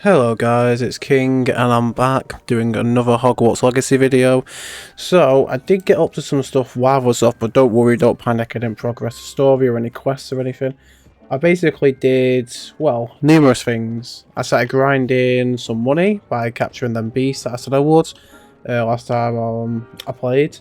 Hello guys, it's King and I'm back doing another Hogwarts Legacy video. So I did get up to some stuff while I was off, but don't worry, don't panic, I didn't progress the story or any quests or anything. I basically did, well, numerous things. I started grinding some money by capturing them beasts that I said I would last time I played.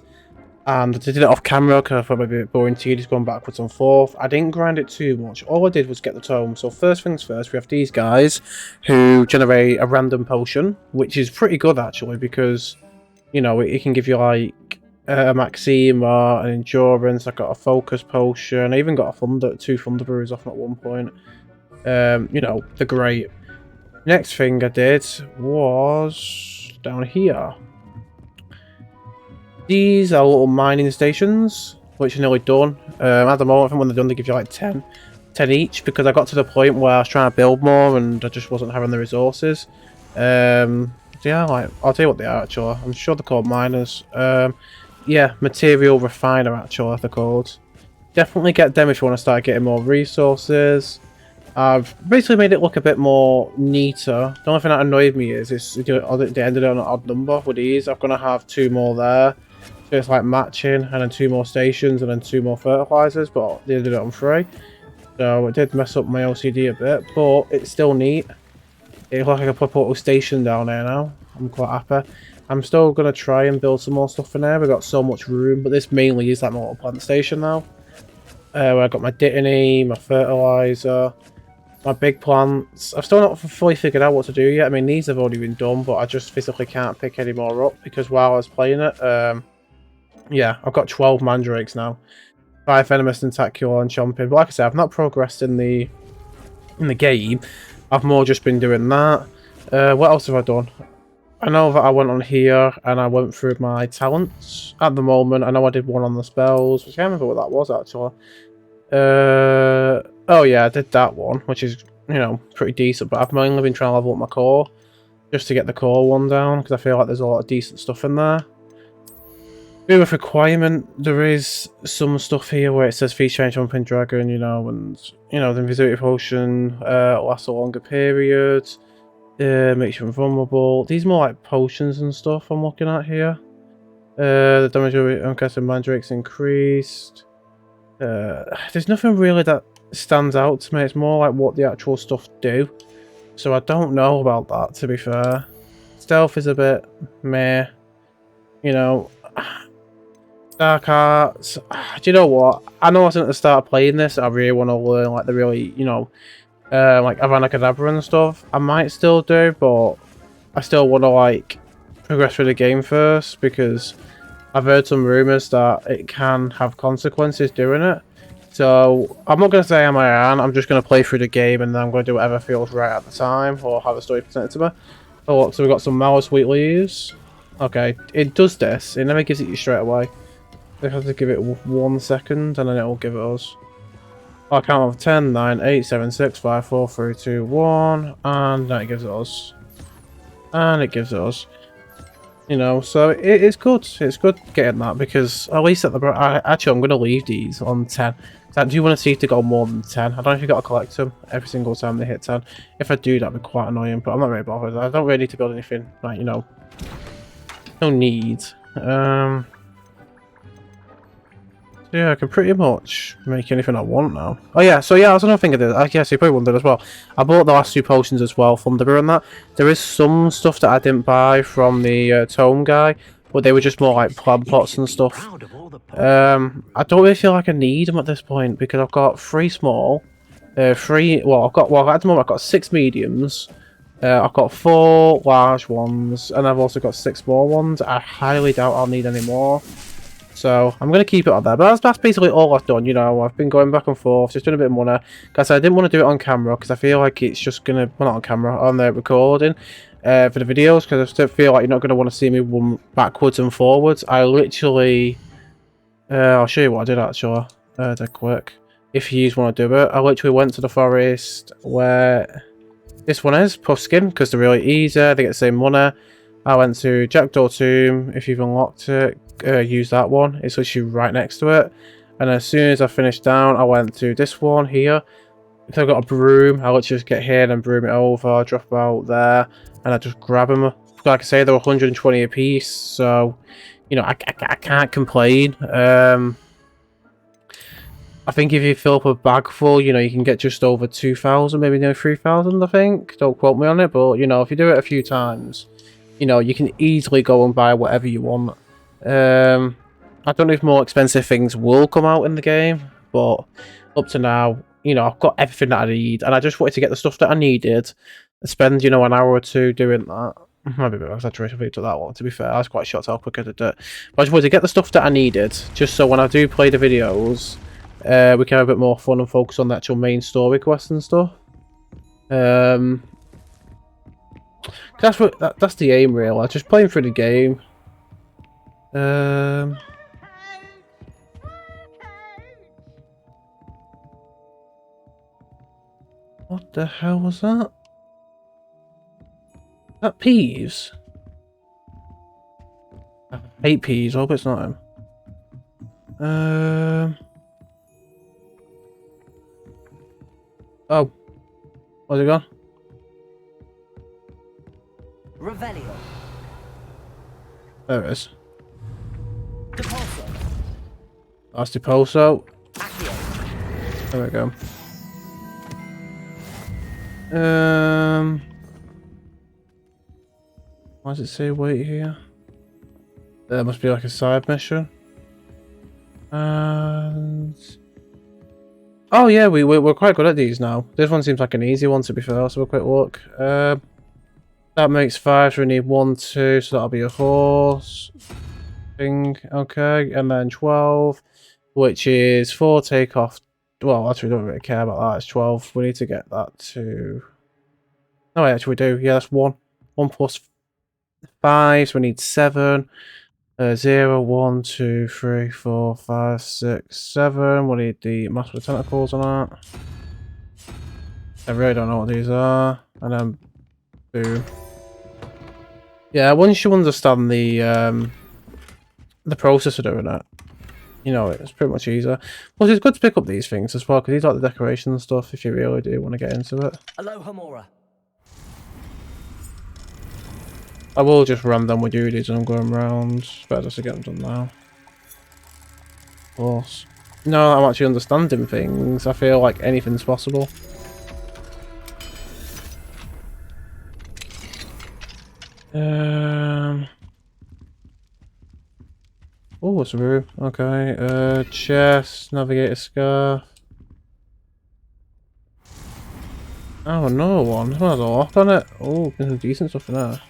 And I did it off camera because I thought it would be a bit boring to you, just going backwards and forth. I didn't grind it too much. All I did was get the tome. So first things first, we have these guys who generate a random potion, which is pretty good actually because, you know, it can give you like a Maxima, an endurance. I got a focus potion. I even got two thunder brews off at one point. You know, they're great. Next thing I did was down here. These are little mining stations, which are nearly done. At the moment, I think when they're done, they give you like 10 each, because I got to the point where I was trying to build more and I just wasn't having the resources. Yeah, like, I'll tell you what they are actually. I'm sure they're called miners. Yeah, material refiner actually, they're called. Definitely get them if you want to start getting more resources. I've basically made it look a bit more neater. The only thing that annoyed me is they ended on an odd number with these. I'm going to have 2 more there. So it's like matching, and then 2 more stations, and then 2 more fertilizers, but they did it on 3. So it did mess up my LCD a bit, but it's still neat. It looks like a proper little station down there now. I'm quite happy. I'm still going to try and build some more stuff in there. We've got so much room, but this mainly is like my little plant station now. Where I got my dittany, my fertilizer, my big plants. I've still not fully figured out what to do yet. I mean, these have already been done, but I just physically can't pick any more up because while I was playing it, yeah, I've got 12 mandrakes now, 5 venomous, tentacular, and chomping. But like I said, I've not progressed in the game. I've more just been doing that. What else have I done? I know that I went on here and I went through my talents. At the moment, I know I did one on the spells, which I can't remember what that was actually. Oh yeah, I did that one, which is, you know, pretty decent. But I've mainly been trying to level up my core, just to get the core one down, because I feel like there's a lot of decent stuff in there. With requirement, there is some stuff here where it says feature jumping dragon, you know, and you know the invisibility potion lasts a longer period, makes you invulnerable. These more like potions and stuff I'm looking at here. The damage I'm guessing mandrakes increased. There's nothing really that stands out to me. It's more like what the actual stuff do. So I don't know about that, to be fair. Stealth is a bit meh. You know. Dark arts. Do you know what? I know I wasn't at the start of playing this. I really want to learn like the really, you know, like Avada Kedavra and stuff. I might still do, but I still want to like progress through the game first because I've heard some rumors that it can have consequences doing it. So I'm not going to say I'm I'm just going to play through the game and then I'm going to do whatever feels right at the time or how the story presented to me. Oh, look, so we've got some Mallow Sweet Leaves. Okay, it does this. It never gives it you straight away. We have to give it 1 second and then it will give it us. I'll count off 10, 9, 8, 7, 6, 5, 4, 3, 2, 1, and then it gives it us. And it gives it us. You know, so it's good. It's good getting that because at least at the actually I'm going to leave these on 10. I do want to see if they go more than 10. I don't know if you got to collect them every single time they hit 10. If I do, that'd be quite annoying, but I'm not really bothered. I don't really need to build anything, like, you know, no need. Yeah, I can pretty much make anything I want now. Oh yeah, so yeah, that's another thing I did. I guess you probably wondered as well. I bought the last 2 potions as well, Thunderbrew and that. There is some stuff that I didn't buy from the tome guy, but they were just more like plant pots and stuff. I don't really feel like I need them at this point because I've got 3 small, 3. Well, at the moment I've got 6 mediums. I've got 4 large ones, and I've also got 6 small ones. I highly doubt I'll need any more. So I'm going to keep it on there, but that's basically all I've done. You know, I've been going back and forth, just doing a bit of money. Guys, I didn't want to do it on camera because I feel like it's just going to, well, not on camera, on the recording for the videos, because I still feel like you're not going to want to see me run backwards and forwards. I literally, I'll show you what I did actually, dead quick, if you want to do it. I literally went to the forest where this one is, Puffskin, because they're really easy, they get the same money. I went to Jackdaw Tomb, if you've unlocked it. Use that one. It's literally right next to it. And as soon as I finished down, I went to this one here. if I've got a broom, I'll just get here and broom it over, drop them out there, and I just grab them. Like I say, they're 120 a piece, so you know I can't complain. I think if you fill up a bag full, you know, you can get just over 2,000, maybe near 3,000, I think. Don't quote me on it, but, you know, if you do it a few times, you know, you can easily go and buy whatever you want. I don't know if more expensive things will come out in the game, but up to now, you know, I've got everything that I need, and I just wanted to get the stuff that I needed, and spend, you know, an hour or two doing that. Maybe a bit of exaggeration, I took that one, to be fair. I was quite shocked how quick I did it. But I just wanted to get the stuff that I needed, just so when I do play the videos, we can have a bit more fun and focus on the actual main story quests and stuff. That's that's the aim, really. Just playing through the game. What the hell was that? Is that Peeves? I hate Peeves. I hope it's not him. Oh. Where's it gone? Revelio. There it is. Depulso. That's Depulso. Accio. There we go. Why does it say wait here? There must be like a side mission. And oh yeah, we're quite good at these now. This one seems like an easy one, to be fair. Let's have a quick look. That makes 5, so we need 1, 2, so that'll be a horse thing. Okay, and then 12, which is 4 takeoff. Well, actually, we don't really care about that. It's 12. We need to get that to. No, actually, we do. Yeah, that's 1. 1 plus 5, so we need 7. 0, 1, 2, 3, 4, 5, 6, 7. We need the Master of the Tentacles on that. I really don't know what these are. And then, boom. Yeah, once you understand the process of doing it, you know, it's pretty much easier. Plus, it's good to pick up these things as well, because these are like the decoration and stuff if you really do want to get into it. Aloha Mora. I will just run them with duties and I'm going around. It's better just to get them done now. Of course. No, I'm actually understanding things. I feel like anything's possible. Oh, it's a room. Okay. Chest, navigator scarf. Oh, another one. This one has a lock on it. Oh, there's some decent stuff in there.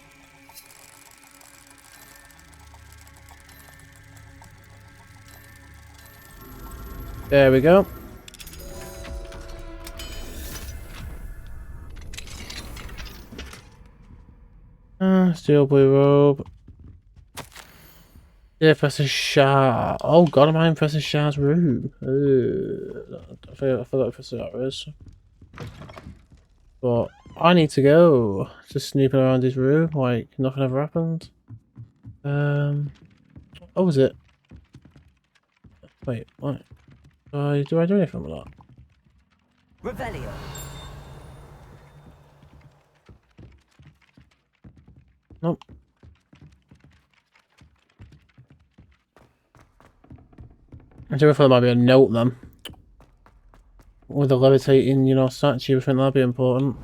There we go. Steel blue robe. Yeah, Professor Shah. Oh god, am I in Professor Shah's room? I forgot Professor Shah is. But I need to go. Just snooping around his room like nothing ever happened. Oh, was it? Wait, what? Do I do anything with that? Revelio. Nope. I do feel there might be a note then. With a levitating, you know, statue, I think that'd be important.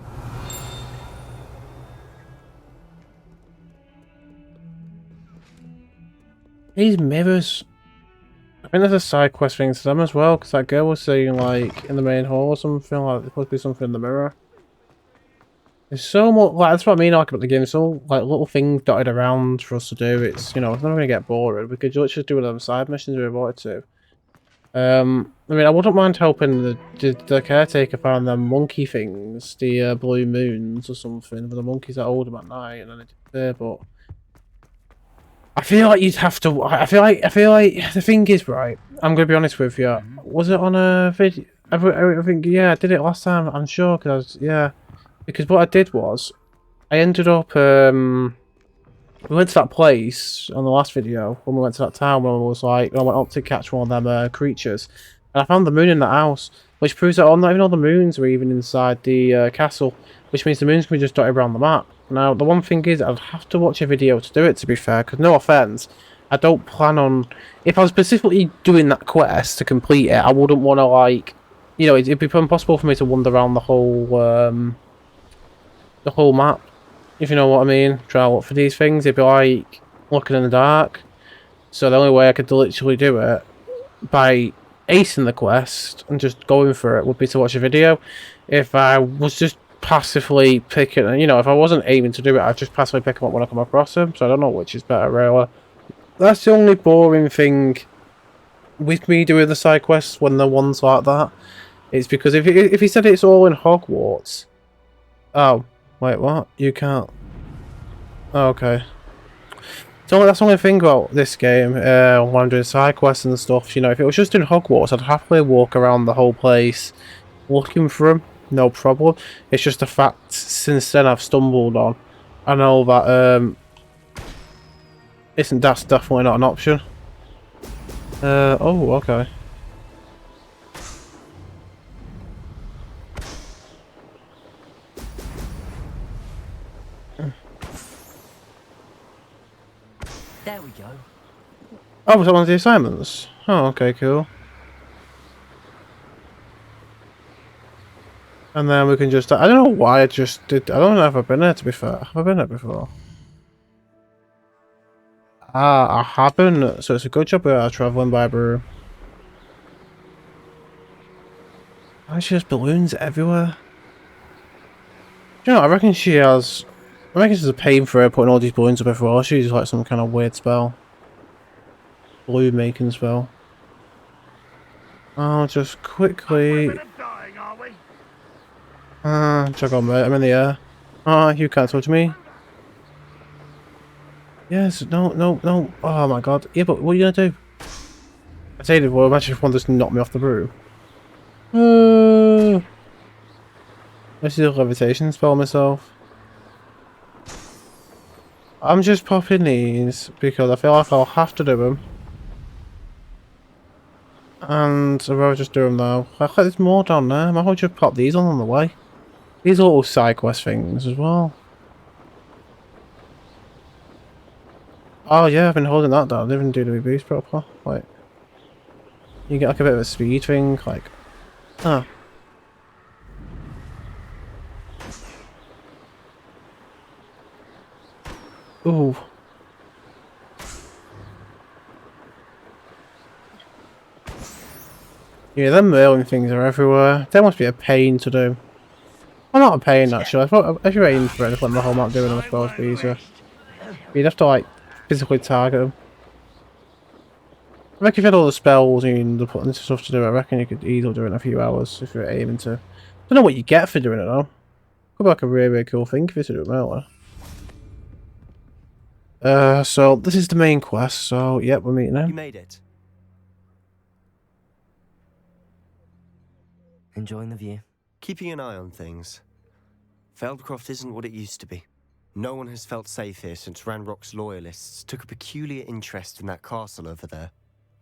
These mirrors. I think there's a side quest thing to them as well, because that girl was saying, like, in the main hall or something, like, there's supposed to be something in the mirror. There's so much, like, that's what I mean, like, about the game. There's so, like, little things dotted around for us to do. It's, you know, it's never going to get boring. We could just do them side missions if we wanted to. I mean, I wouldn't mind helping the caretaker find them monkey things, the blue moons or something, for the monkeys that hold them at night, and then they disappear, but I feel like you'd have to. I feel like the thing is, right. I'm gonna be honest with you. Was it on a video? I think yeah, I did it last time. I'm sure because because what I did was I ended up we went to that place on the last video when we went to that town when I was like I went up to catch one of them creatures, and I found the moon in the house. which proves that not even all the moons are even inside the castle, which means the moons can be just dotted around the map. Now, the one thing is, I'd have to watch a video to do it, to be fair, because no offense, I don't plan on... If I was specifically doing that quest to complete it, I wouldn't want to, like... You know, it'd be impossible for me to wander around the whole map, if you know what I mean. Try to look for these things. It'd be like looking in the dark. So the only way I could literally do it by acing the quest and just going for it would be to watch a video. If I was just passively picking, you know, if I wasn't aiming to do it, I'd just passively pick them up when I come across them. So I don't know which is better, really. That's the only boring thing with me doing the side quests when they're ones like that. It's because if he said it's all in Hogwarts... Oh, wait, what? You can't... Oh, okay. So that's the only thing about this game, when I'm doing side quests and stuff, you know, if it was just in Hogwarts, I'd happily walk around the whole place looking for them, no problem. It's just a fact, since then I've stumbled on, I know that, that's definitely not an option. Oh, okay. There we go. Oh, was that one of the assignments? Oh, okay, cool. And then we can just... I don't know why I just did... I don't know if I've been there, to be fair. Have I been there before? Ah, I haven't. So it's a good job we are travelling by brew. There's just balloons everywhere. You know, I reckon she has... I reckon it's a pain for her putting all these balloons up everywhere. She uses like some kind of weird spell. Balloon making spell. I'll just quickly... check on mate, I'm in the air. You can't touch me. Yes, no. Oh my god. Yeah, but what are you gonna do? I say it, well, imagine if one just knocked me off the broom. Let's do a levitation spell myself. I'm just popping these because I feel like I'll have to do them. And I'd rather just do them now. I think there's more down there. I might as well just pop these on the way. These are all side quest things as well. Oh yeah, I've been holding that down. I didn't even do the boost proper. Like, you get like a bit of a speed thing, like... Ah. Ooh. Yeah, them Merlin things are everywhere. They must be a pain to do. Well, not a pain actually. I thought if you're aiming for anything, the whole map doing them, I suppose, would be easier. You'd have to like physically target them. I reckon if you had all the spells and the putting stuff to do, I reckon you could easily do it in a few hours if you're aiming to. Don't know what you get for doing it though. Could be like a really cool thing if you do it melee. So this is the main quest. So yep, we're meeting him. You made it. Enjoying the view? Keeping an eye on things. Feldcroft isn't what it used to be. No one has felt safe here since Ranrock's loyalists took a peculiar interest in that castle over there.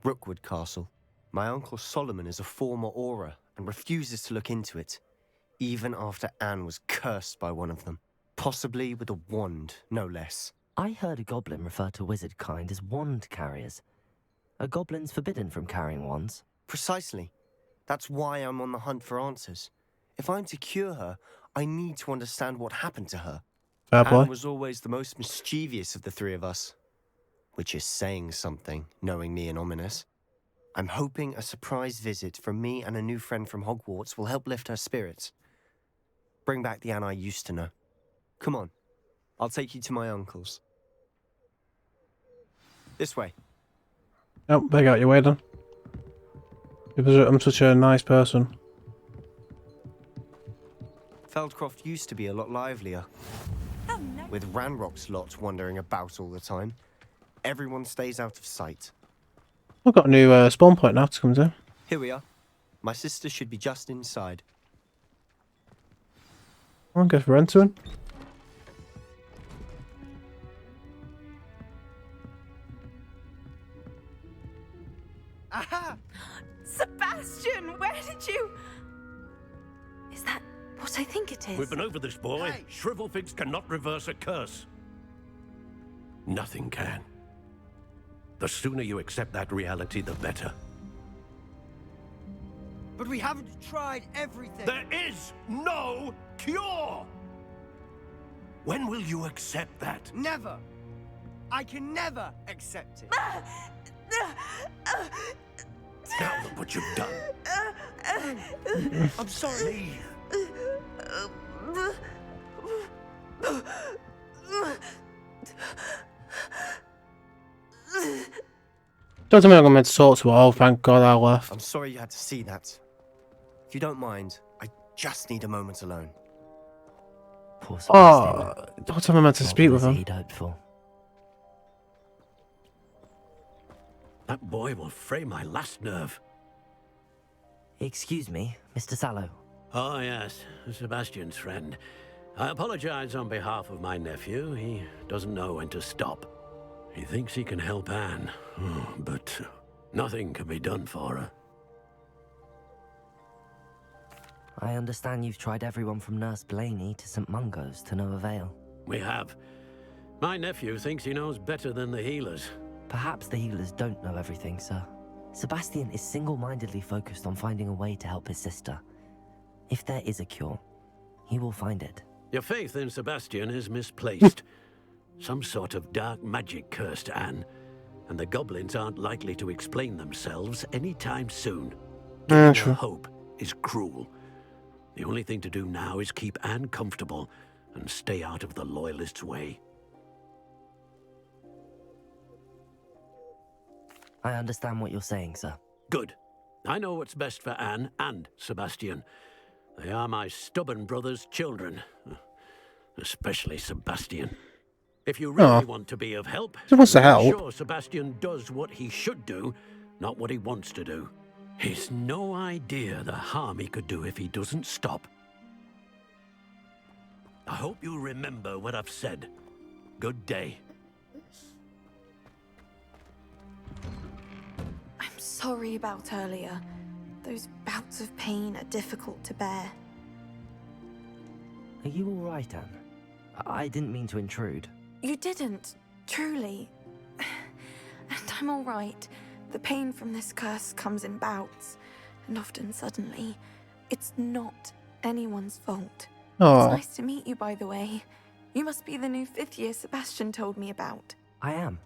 Rookwood Castle. My uncle Solomon is a former Auror and refuses to look into it, even after Anne was cursed by one of them. Possibly with a wand, no less. I heard a goblin refer to wizard kind as wand carriers. Are goblins forbidden from carrying wands? Precisely. That's why I'm on the hunt for answers. If I'm to cure her, I need to understand what happened to her. Fair play. Anne was always the most mischievous of the three of us. Which is saying something, knowing me and ominous. I'm hoping a surprise visit from me and a new friend from Hogwarts will help lift her spirits. Bring back the Anne I used to know. Come on, I'll take you to my uncle's. This way. Oh, they got your way then. Because I'm such a nice person. Feldcroft used to be a lot livelier. With Ranrock's lot wandering about all the time. Everyone stays out of sight. I've got a new spawn point now to come to. Here we are. My sister should be just inside. I'll go for entering. Aha! Sebastian, where did you... what I think it is. We've been over this, boy. Hey. Shrivelfigs cannot reverse a curse. Nothing can. The sooner you accept that reality, the better. But we haven't tried everything. There is no cure! When will you accept that? Never. I can never accept it. Now look what you've done. I'm sorry. Don't tell me I'm meant to talk to her. Oh, thank God I left. I'm sorry you had to see that. If you don't mind, I just need a moment alone. Poor Sebastian. Oh, don't tell me I'm meant to What speak was with him. he'd hoped for? That boy will fray my last nerve. Excuse me, Mr. Sallow. Oh, yes, Sebastian's friend. I apologize on behalf of my nephew. He doesn't know when to stop. He thinks he can help Anne, but nothing can be done for her. I understand you've tried everyone from Nurse Blaney to St. Mungo's to no avail. We have. My nephew thinks he knows better than the healers. Perhaps the healers don't know everything, sir. Sebastian is single-mindedly focused on finding a way to help his sister. If there is a cure, he will find it. Your faith in Sebastian is misplaced. Some sort of dark magic cursed Anne, and the goblins aren't likely to explain themselves anytime soon. Giving her hope is cruel. The only thing to do now is keep Anne comfortable and stay out of the Loyalists' way. I understand what you're saying, sir. Good. I know what's best for Anne and Sebastian. They are my stubborn brother's children. Especially Sebastian. If you really want to be of help, He wants to make help. sure Sebastian does what he should do, not what he wants to do. He's no idea the harm he could do if he doesn't stop. I hope you remember what I've said. Good day. I'm sorry about earlier. Those bouts of pain are difficult to bear. Are you all right, Anne? I didn't mean to intrude. You didn't, truly. And I'm all right. The pain from this curse comes in bouts, and often suddenly. It's not anyone's fault. Oh, It's nice to meet you, by the way. You must be the new 5th year Sebastian told me about. I am.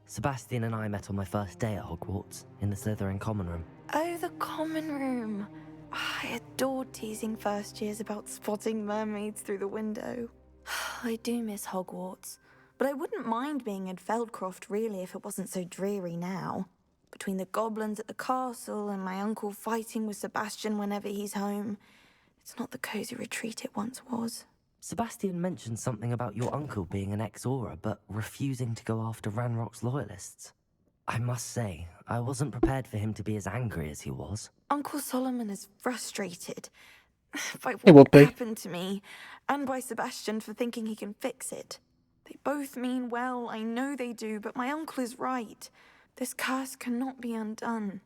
Sebastian and I met on my first day at Hogwarts, in the Slytherin common room. Oh, the common room. I adored teasing first years about spotting mermaids through the window. I do miss Hogwarts, but I wouldn't mind being in Feldcroft really if it wasn't so dreary now. Between the goblins at the castle and my uncle fighting with Sebastian whenever he's home, it's not the cozy retreat it once was. Sebastian mentioned something about your uncle being an ex-Auror, but refusing to go after Ranrock's loyalists. I must say, I wasn't prepared for him to be as angry as he was. Uncle Solomon is frustrated by He would what be. happened to me, and by Sebastian for thinking he can fix it. They both mean well, I know they do, but my uncle is right. This curse cannot be undone.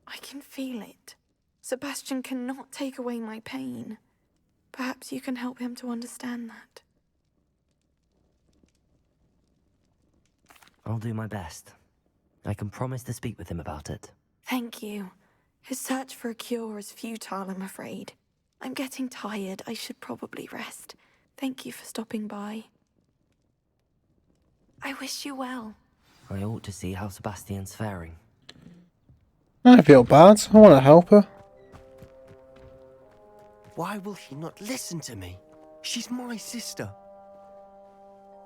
I can feel it. Sebastian cannot take away my pain. Perhaps you can help him to understand that. I'll do my best. I can promise to speak with him about it. Thank you. His search for a cure is futile, I'm afraid. I'm getting tired. I should probably rest. Thank you for stopping by. I wish you well. I ought to see how Sebastian's faring. I feel bad. I want to help her. Why will he not listen to me? She's my sister.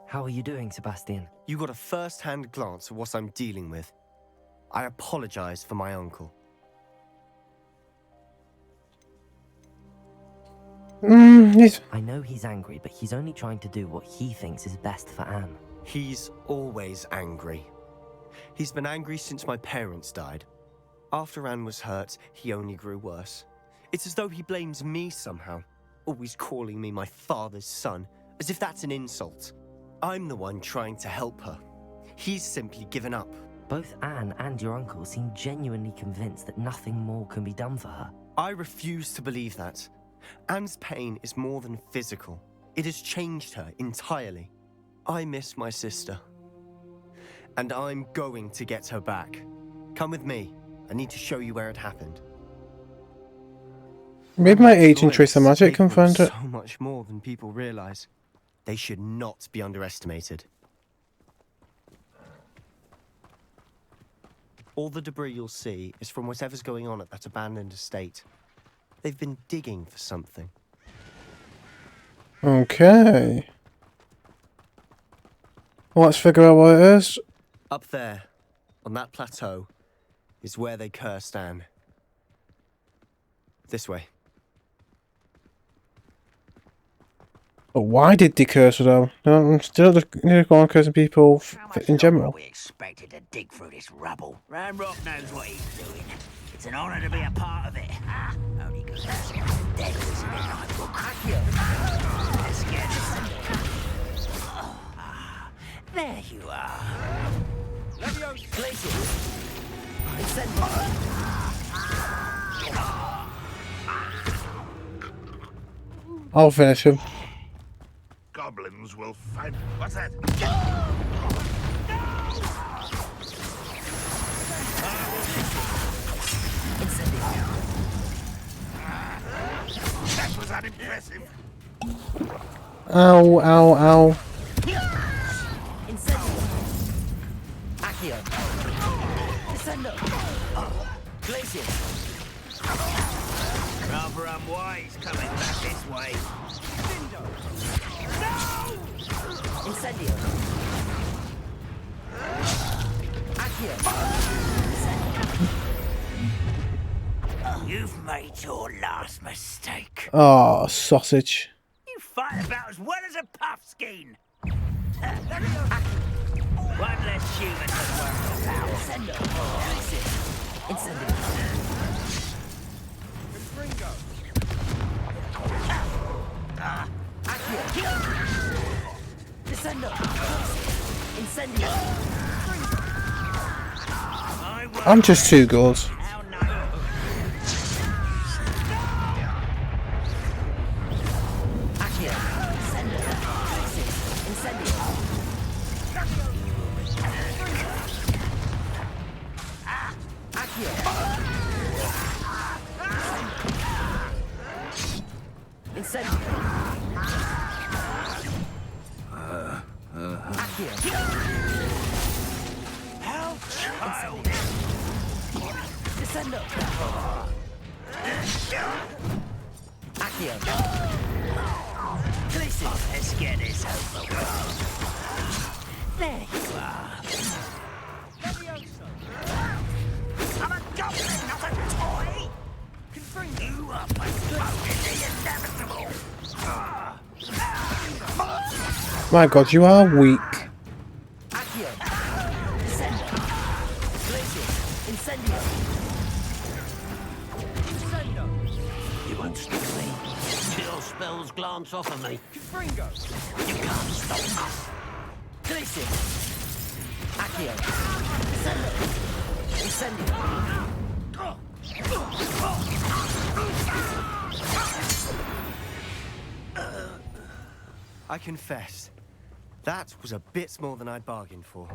How are you doing, Sebastian? You got a first-hand glance at what I'm dealing with. I apologize for my uncle. I know he's angry, but he's only trying to do what he thinks is best for Anne. He's always angry. He's been angry since my parents died. After Anne was hurt, he only grew worse. It's as though he blames me somehow, always calling me my father's son, as if that's an insult. I'm the one trying to help her. He's simply given up. Both Anne and your uncle seem genuinely convinced that nothing more can be done for her. I refuse to believe that. Anne's pain is more than physical. It has changed her entirely. I miss my sister. And I'm going to get her back. Come with me. I need to show you where it happened. Maybe my agent Tracer Magic can find it. So much more than people realize. They should not be underestimated. All the debris you'll see is from whatever's going on at that abandoned estate. They've been digging for something. Okay. Well, let's figure out what it is. Up there, on that plateau, is where they cursed Anne. This way. But why did they curse her though? No, still just need to go on cursing people in general. We expected to dig through this rubble. Ranrock knows what he's doing. It's an honor to be a part of it. Only because that's the devil's in the night book. Let's get this. There you are. I'll finish him. Goblins will find. What's that? That was unimpressive. Ow, ow, ow. Rather unwise coming back this way. You've made your last mistake. Oh, sausage. You fight about as well as a puffskein. One less human to worry about. I'm just too good. Let's get this over with. There you are. I'm a goblin, not a toy. Confirm you are postponing the inevitable. My God, you are weak. You won't stop me. Chill spells glance off of me. You can't stop us. I confess, that was a bit more than I'd bargained for.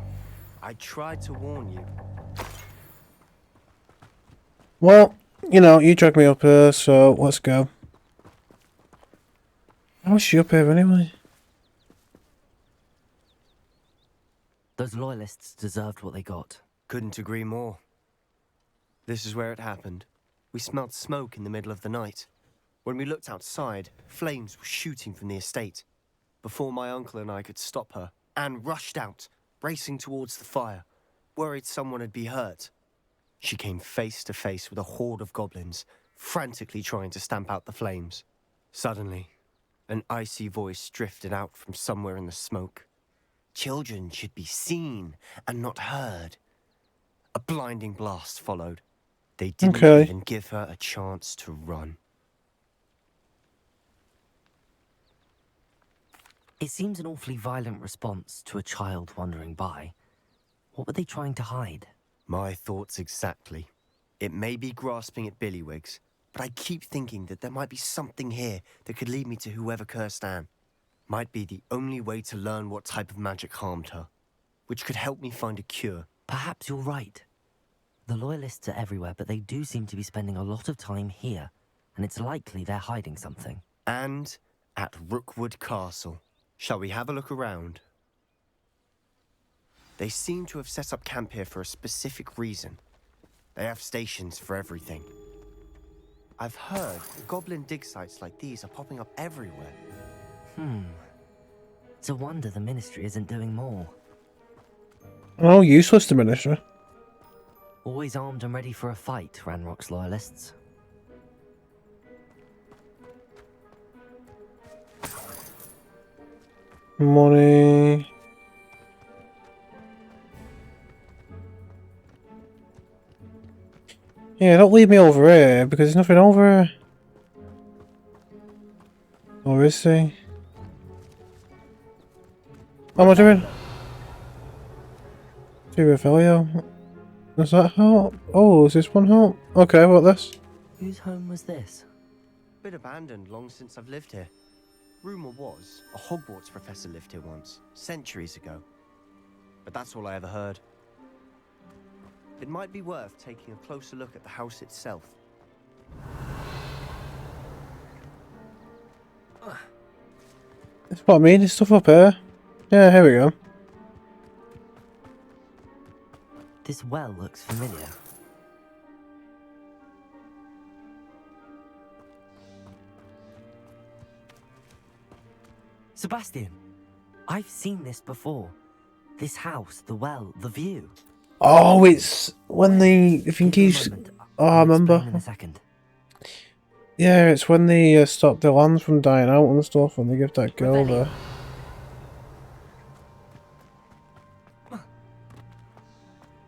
I tried to warn you. Well, you know, you dragged me up here, so let's go. How was she up here anyway? Those loyalists deserved what they got. Couldn't agree more. This is where it happened. We smelled smoke in the middle of the night. When we looked outside, flames were shooting from the estate. Before my uncle and I could stop her, Anne rushed out, racing towards the fire, worried someone had been hurt. She came face to face with a horde of goblins, frantically trying to stamp out the flames. Suddenly, an icy voice drifted out from somewhere in the smoke. Children should be seen and not heard. A blinding blast followed. They didn't even give her a chance to run. It seems an awfully violent response to a child wandering by. What were they trying to hide? My thoughts exactly. It may be grasping at billywhigs, but I keep thinking that there might be something here that could lead me to whoever cursed Anne. Might be the only way to learn what type of magic harmed her, which could help me find a cure. Perhaps you're right. The Loyalists are everywhere, but they do seem to be spending a lot of time here, and it's likely they're hiding something. And at Rookwood Castle. Shall we have a look around? They seem to have set up camp here for a specific reason. They have stations for everything. I've heard goblin dig sites like these are popping up everywhere. It's a wonder the Ministry isn't doing more. Oh, useless the Ministry. Always armed and ready for a fight, Ranrock's Loyalists. Money. Yeah, don't leave me over here because there's nothing over here. Or is there? What am I doing? Do Revelio. Does that help? Oh, is this one help? Okay, what this? Whose home was this? Been abandoned long since I've lived here. Rumour was a Hogwarts professor lived here once, centuries ago. But that's all I ever heard. It might be worth taking a closer look at the house itself. That's what I mean, there's stuff up here. Yeah, here we go. This well looks familiar. Sebastian, I've seen this before. This house, the well, the view. Oh, it's when they, I think he's, oh, I remember. In a second. Yeah, it's when they stop the lands from dying out and stuff, and they give that girl Revelio. the...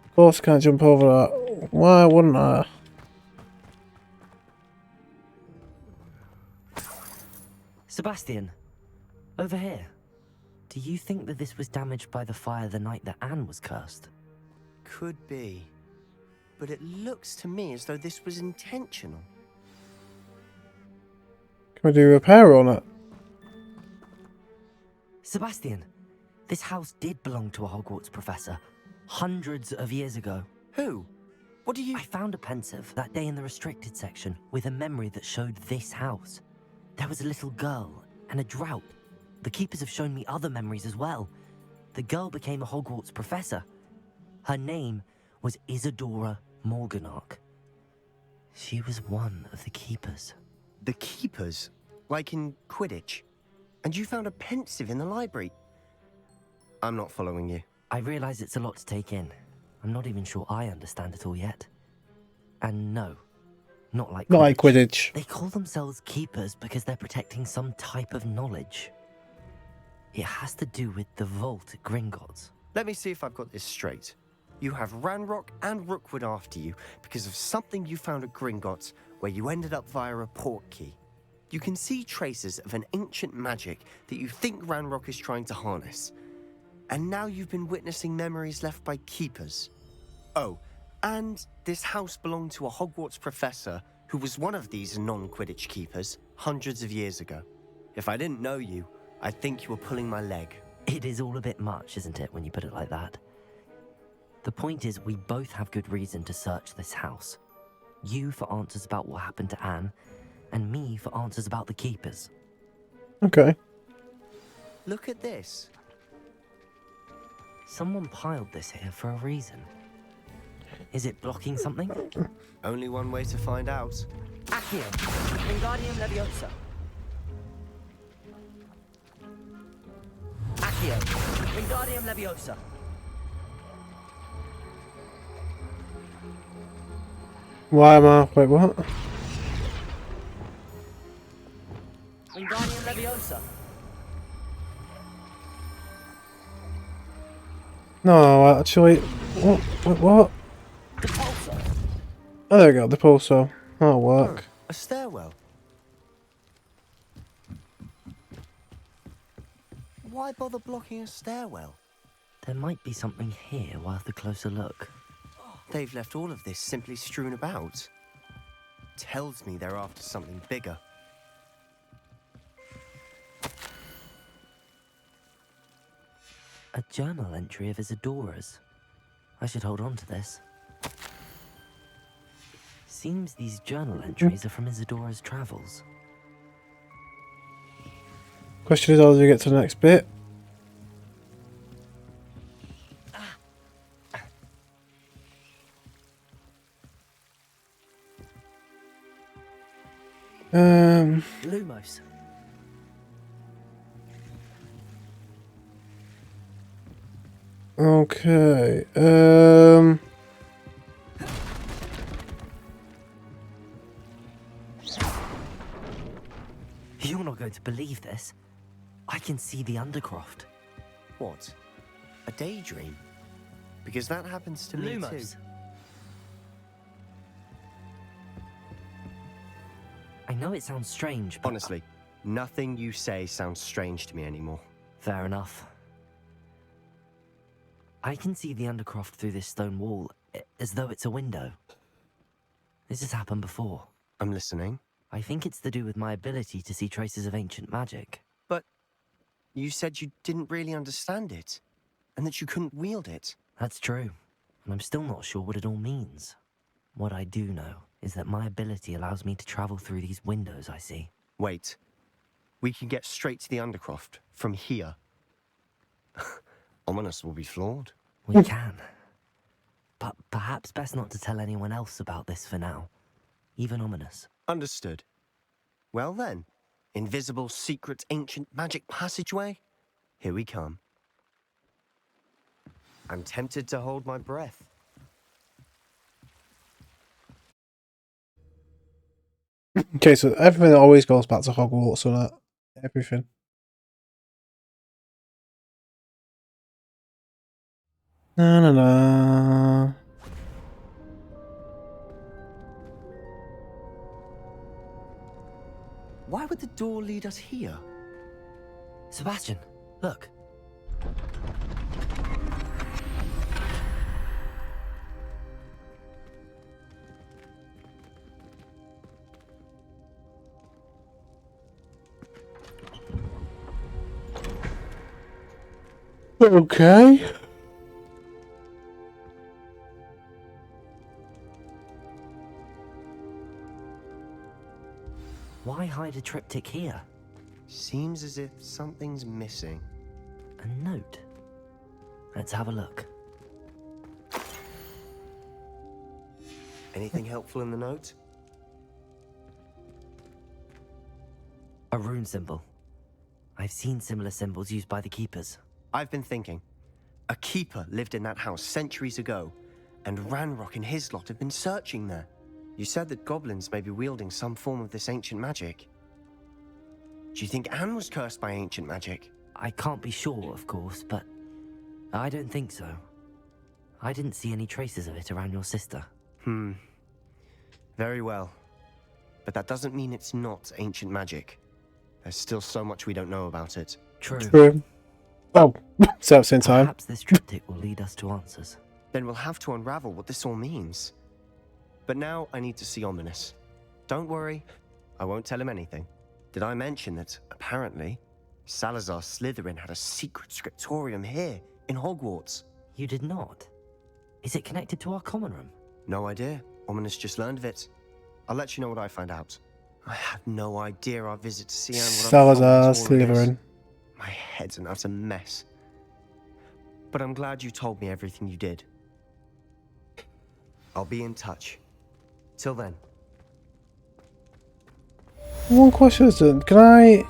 Of course, I can't jump over that. Why wouldn't I? Sebastian, over here. Do you think that this was damaged by the fire the night that Anne was cursed? Could be. But it looks to me as though this was intentional. Can we do a repair on it? Sebastian, this house did belong to a Hogwarts professor hundreds of years ago. Who? What do you... I found a pensive that day in the restricted section with a memory that showed this house. There was a little girl and a drought. The keepers have shown me other memories as well. The girl became a Hogwarts professor. Her name was Isadora Morganach. She was one of the keepers. The keepers? Like in Quidditch? And you found a pensive in the library? I'm not following you. I realize it's a lot to take in. I'm not even sure I understand it all yet. And no, not like Quidditch. Not like Quidditch. They call themselves keepers because they're protecting some type of knowledge. It has to do with the vault at Gringotts. Let me see if I've got this straight. You have Ranrock and Rookwood after you because of something you found at Gringotts where you ended up via a port key. You can see traces of an ancient magic that you think Ranrock is trying to harness. And now you've been witnessing memories left by keepers. Oh, and this house belonged to a Hogwarts professor who was one of these non-Quidditch keepers hundreds of years ago. If I didn't know you, I'd think you were pulling my leg. It is all a bit much, isn't it, when you put it like that? The point is, we both have good reason to search this house. You for answers about what happened to Anne, and me for answers about the keepers. Okay. Look at this. Someone piled this here for a reason. Is it blocking something? Only one way to find out. Accio, Wingardium Leviosa. Accio, Wingardium Leviosa. Why am I? Wait, what? Wingardium Leviosa. No, actually, what? Wait, what? Depulso. Oh, there we go. The pulsar. That'll work. A stairwell. Why bother blocking a stairwell? There might be something here worth a closer look. They've left all of this simply strewn about. tells me they're after something bigger. A journal entry of Isadora's. I should hold on to this. Seems these journal entries are from Isadora's travels. Question is, how do we get to the next bit? Lumos. Okay. You're not going to believe this. I can see the Undercroft. What? A daydream? Because that happens to me too. Lumos. I know it sounds strange, but... Honestly, nothing you say sounds strange to me anymore. Fair enough. I can see the Undercroft through this stone wall, as though it's a window. This has happened before. I'm listening. I think it's to do with my ability to see traces of ancient magic. But you said you didn't really understand it, and that you couldn't wield it. That's true, and I'm still not sure what it all means. What I do know is that my ability allows me to travel through these windows I see. Wait. We can get straight to the Undercroft from here. Ominous will be floored. We can. But perhaps best not to tell anyone else about this for now. Even Ominous. Understood. Well then, invisible, secret, ancient magic passageway? Here we come. I'm tempted to hold my breath. Okay, so everything always goes back to Hogwarts and that. Everything. Na na na. Why would the door lead us here? Sebastian, look. Okay. Why hide a triptych here? Seems as if something's missing. A note. Let's have a look. Anything helpful in the note? A rune symbol. I've seen similar symbols used by the keepers. I've been thinking. A keeper lived in that house centuries ago, and Ranrock and his lot have been searching there. You said that goblins may be wielding some form of this ancient magic. Do you think Anne was cursed by ancient magic? I can't be sure, of course, but I don't think so. I didn't see any traces of it around your sister. Very well. But that doesn't mean it's not ancient magic. There's still so much we don't know about it. True. Oh, so at the same time. Perhaps this triptych will lead us to answers. Then we'll have to unravel what this all means. But now I need to see Ominous. Don't worry, I won't tell him anything. Did I mention that, apparently, Salazar Slytherin had a secret scriptorium here, in Hogwarts? You did not? Is it connected to our common room? No idea. Ominous just learned of it. I'll let you know what I find out. I have no idea our visit to Sian would Salazar Slytherin. My head's an utter mess. But I'm glad you told me everything you did. I'll be in touch. Till then. One question is, can I...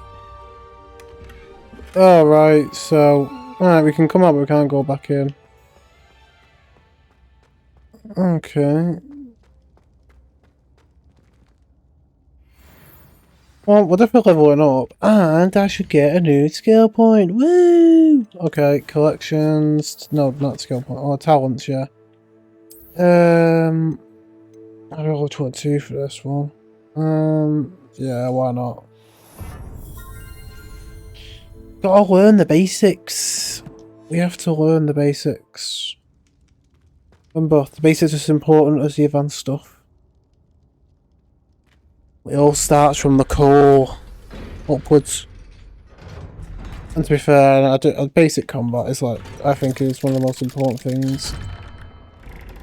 Oh, right, so... Alright, we can come out, but we can't go back in. Okay. Well, we're definitely leveling up, and I should get a new skill point. Woo! Okay, collections. No, not skill point. Oh, talents, yeah. I roll 22 for this one. Yeah, why not? Gotta learn the basics. We have to learn the basics. And both the basics are as important as the advanced stuff. It all starts from the core upwards. And to be fair, basic combat is like, I think is one of the most important things.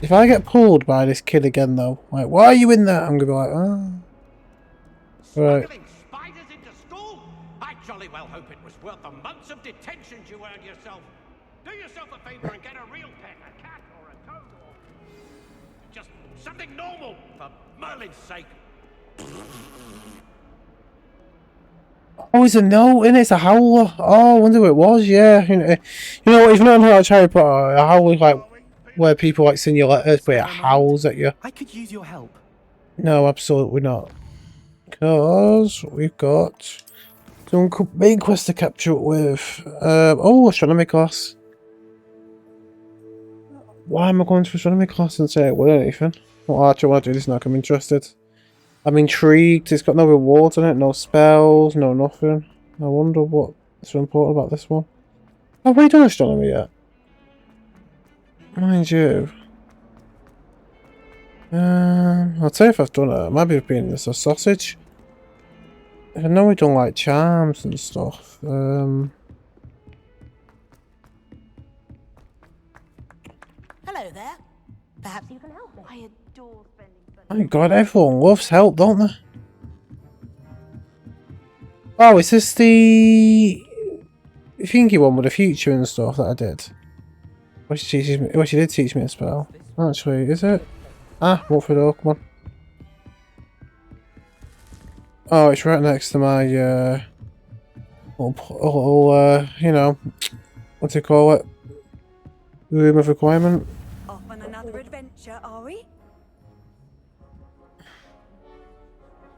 If I get pulled by this kid again though, like, why are you in there? I'm gonna be like, oh. Right. Smuggling spiders into school? I jolly well hope it was worth the months of detentions you earned yourself. Do yourself a favor and get a real pet, a cat or a toad or just something normal, for Merlin's sake. Oh, it's a note, innit? It's a howler. Oh, I wonder what it was, yeah. You know what, if not like Harry Potter, a howler is like where people like send you letters, but it howls at you. I could use your help. No, absolutely not. Because we've got some main quest to catch up with. Oh, astronomy class. Why am I going to astronomy class and say it with anything? Well, actually, I want to do this now. I'm interested. I'm intrigued. It's got no rewards on it, no spells, no nothing. I wonder what's so important about this one. Have we done astronomy yet? Mind you. I'll tell you if I've done it. It might be being this a sausage. I know we done like charms and stuff. Hello there. Perhaps you can help me. I adore spending My God, everyone loves help, don't they? Oh, is this the thingy one with the future and stuff that I did? Well, she did teach me a spell. Actually, is it? Ah, walk through the door, come on. Oh, it's right next to my, little you know, what do you call it? Room of requirement. Off on another adventure, are we?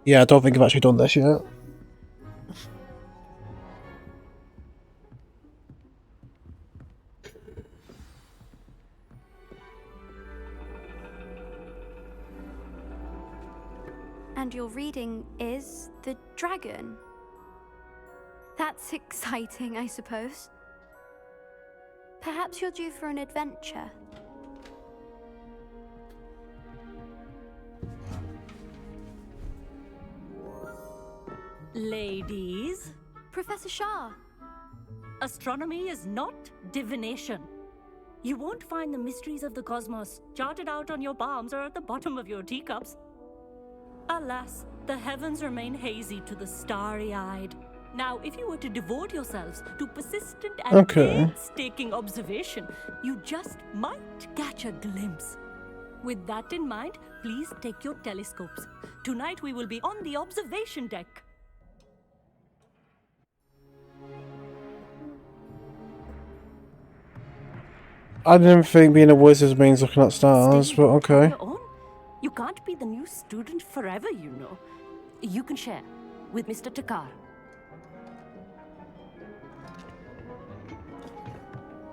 Yeah, I don't think I've actually done this yet. And your reading is the dragon. That's exciting, I suppose. Perhaps you're due for an adventure. Ladies, Professor Shah. astronomy is not divination. You won't find the mysteries of the cosmos charted out on your palms or at the bottom of your teacups. Alas, the heavens remain hazy to the starry-eyed. Now, if you were to devote yourselves to persistent and painstaking observation, you just might catch a glimpse. With that in mind, please take your telescopes. Tonight we will be on the observation deck. I didn't think being a wizard means looking at stars, but okay. You can't be the new student forever, you know. You can share with Mr. Takar.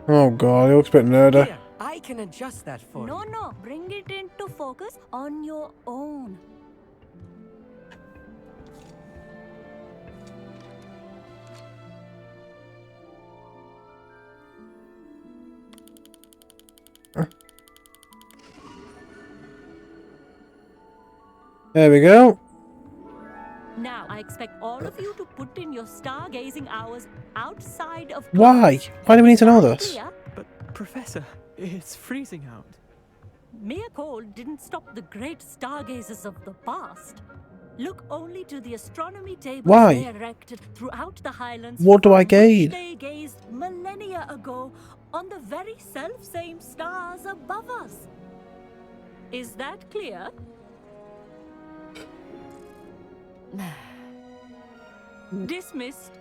Oh God, he looks a bit nerdy. Here, I can adjust that for you. No, bring it into focus on your own. There we go. Now, I expect all of you to put in your stargazing hours outside of class. Why? Why do we need to know this? But, Professor, it's freezing out. Mere cold didn't stop the great stargazers of the past. Look only to the astronomy tables they erected throughout the highlands. What do I gain? They gazed millennia ago on the very self-same stars above us. Is that clear? Dismissed.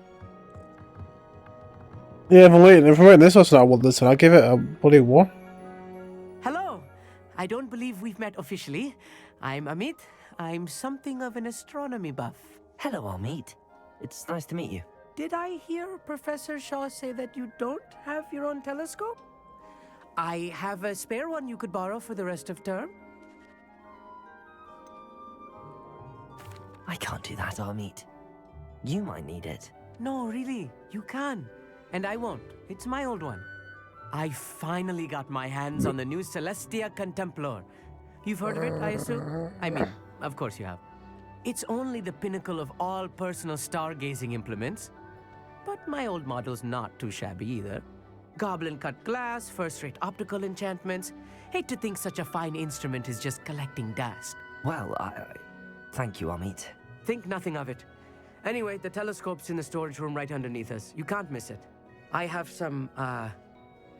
Yeah, if I'm waiting this was not one this, I'll give it a bloody 1. Hello. I don't believe we've met officially. I'm Amit. I'm something of an astronomy buff. Hello, Amit. It's nice to meet you. Did I hear Professor Shaw say that you don't have your own telescope? I have a spare one you could borrow for the rest of term. I can't do that, Amit. You might need it. No, really, you can. And I won't. It's my old one. I finally got my hands on the new Celestia Contemplar. You've heard of it, I assume? I mean, of course you have. It's only the pinnacle of all personal stargazing implements. But my old model's not too shabby either. Goblin cut glass, first-rate optical enchantments. Hate to think such a fine instrument is just collecting dust. Well, thank you, Amit. Think nothing of it. Anyway, the telescope's in the storage room right underneath us. You can't miss it. I have some,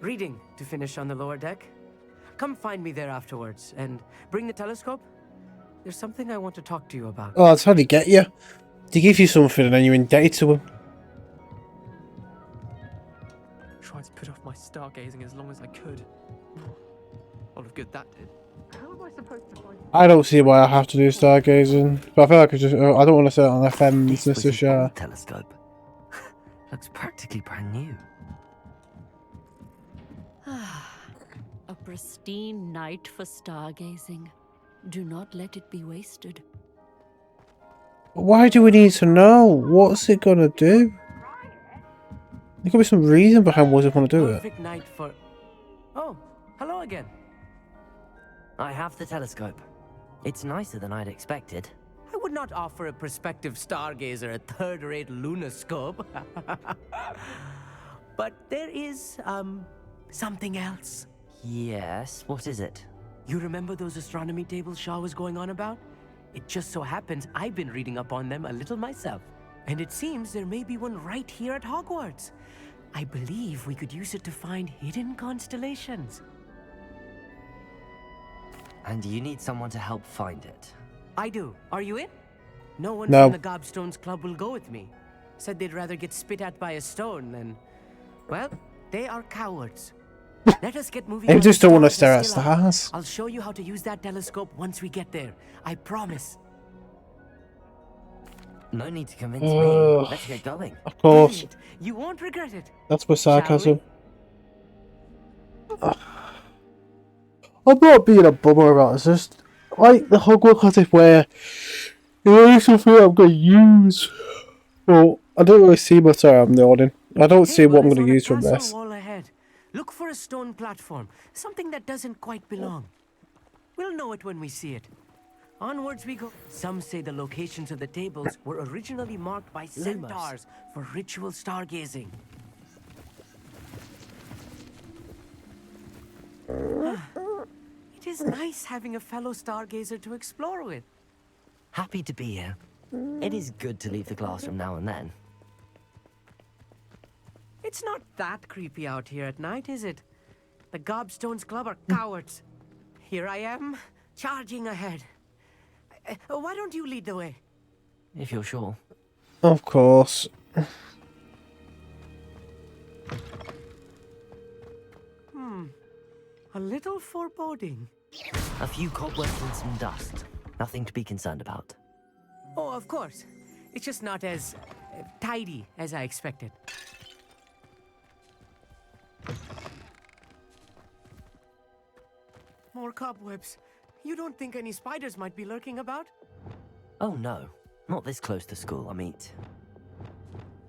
reading to finish on the lower deck. Come find me there afterwards, and bring the telescope. There's something I want to talk to you about. Oh, that's how they get you. They give you something and then you're indebted to them. Tried to put off my stargazing as long as I could. All of good that did. How am I supposed to find... I don't see why I have to do stargazing, but I feel like I don't want to sit on FM This was to share. an old telescope. Looks practically brand new. A pristine night for stargazing. Do not let it be wasted. Why do we need to know? What's it gonna do? There could be some reason behind why they want to do it. Perfect night for... Oh, hello again. I have the telescope. It's nicer than I'd expected. I would not offer a prospective stargazer a third-rate lunoscope. But there is, something else. Yes, what is it? You remember those astronomy tables Shaw was going on about? It just so happens I've been reading up on them a little myself. And it seems there may be one right here at Hogwarts. I believe we could use it to find hidden constellations. And you need someone to help find it. I do. Are you in? No one No. from the Gobstones Club will go with me. Said they'd rather get spit at by a stone than... Well, they are cowards. Let us get moving. They on just to don't want to start stare at skill out. stars. I'll show you how to use that telescope once we get there. I promise. No need to convince me. Ugh. Let's get going. Of course, Brilliant. You won't regret it. that's with sarcasm. Shall I'm not being a bummer about it. It's just like the Hogwarts classic where you know something I'm going to use. Well, I don't really see much. Sorry, I'm nodding. I don't see what I'm going to use from this. Wall ahead. Look for a stone platform. Something that doesn't quite belong. We'll know it when we see it. Onwards we go. Some say the locations of the tables were originally marked by centaurs for ritual stargazing. It is nice having a fellow stargazer to explore with. Happy to be here. It is good to leave the classroom now and then. It's not that creepy out here at night, is it? The Gobstones Club are cowards. Here I am, charging ahead. Why don't you lead the way? If you're sure. Of course. A little foreboding. A few cobwebs and some dust. Nothing to be concerned about. Oh, of course. It's just not as tidy as I expected. More cobwebs. You don't think any spiders might be lurking about? Oh no, not this close to school, Amit.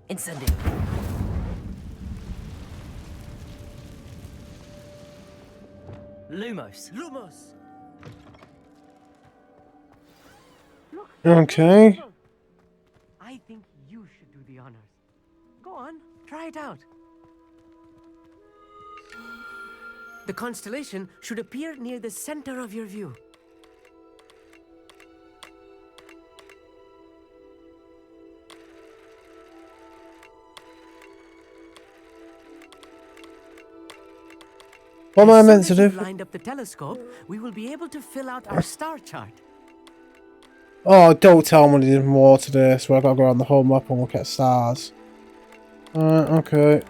Incendio. Lumos. Lumos! Okay. I think you should do the honors. Go on, try it out. The constellation should appear near the center of your view. What am I As meant to soon as do? you've lined up the telescope, we will be able to fill out our star chart. Oh, don't tell me there's more to this where I gotta go around the whole map and look at stars. Okay.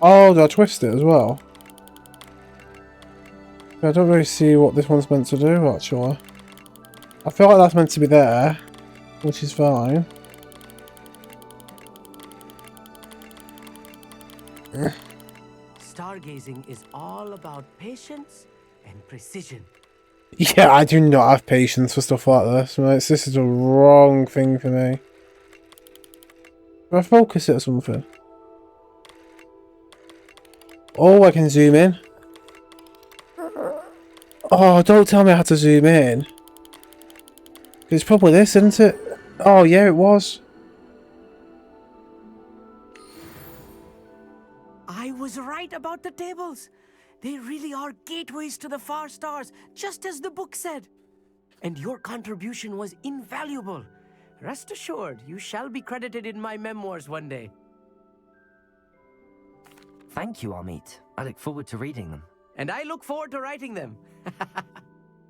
Oh, do I twist it as well? I don't really see what this one's meant to do, actually. I feel like that's meant to be there, which is fine. Stargazing is all about patience and precision. Yeah, I do not have patience for stuff like this. Right? This is the wrong thing for me. Do I focus it or something? Oh, I can zoom in. Oh, don't tell me I have to zoom in. It's probably this, isn't it? Oh, yeah, it was. I was right about the tables. They really are gateways to the far stars, just as the book said. And your contribution was invaluable. Rest assured, you shall be credited in my memoirs one day. Thank you, Amit. I look forward to reading them. And I look forward to writing them.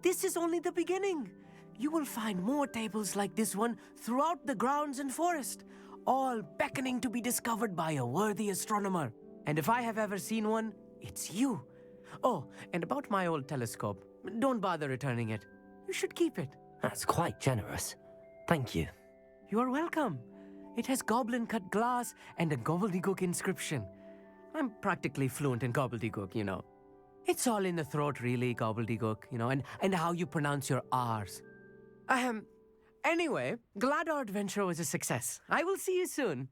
This is only the beginning. You will find more tables like this one throughout the grounds and forest, all beckoning to be discovered by a worthy astronomer. And if I have ever seen one, it's you. Oh, and about my old telescope, don't bother returning it. You should keep it. That's quite generous. Thank you. You are welcome. It has goblin-cut glass and a gobbledygook inscription. I'm practically fluent in gobbledygook, you know. It's all in the throat, really, gobbledygook, you know, and how you pronounce your R's. Anyway, glad our adventure was a success. I will see you soon.